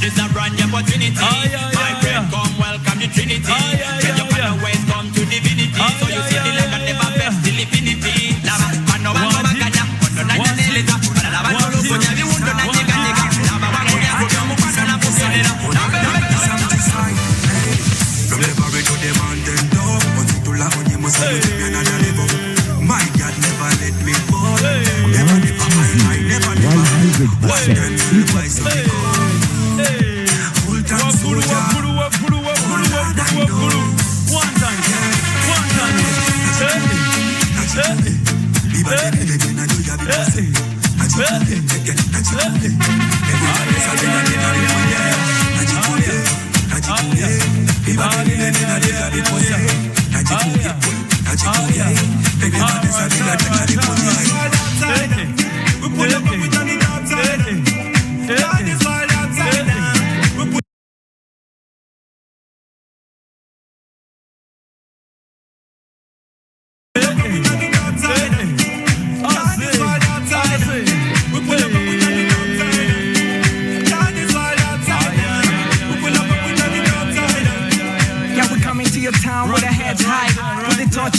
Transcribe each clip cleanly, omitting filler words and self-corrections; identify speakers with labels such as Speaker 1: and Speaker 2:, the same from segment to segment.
Speaker 1: This a brand new opportunity. My friend, come welcome the Trinity. When you find a way, come to divinity. So you see the land and never best till infinity. Lava, man, no one go back at ya. No na na nelita. Lava, no look on ya. We won't do na nigga nigga. Lava, one go ya. Put your move on and put your head up.
Speaker 2: From the valley to the mountain top, Potitula on you must have to be another level. My God never let me fall. Never, I never, watch them see why so they go. Full time soldier.
Speaker 3: One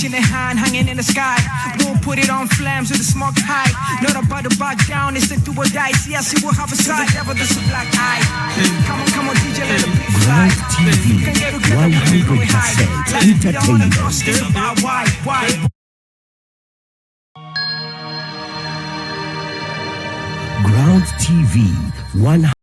Speaker 4: in the hand, hanging in the sky. Won't put it on flames with the smoke high. Not about to back down, it's a do or die. See, I see we'll have a side, never this a black eye. Come on, DJ, let the beat fly.
Speaker 5: TV, 100% entertainment. Ground TV, 100%.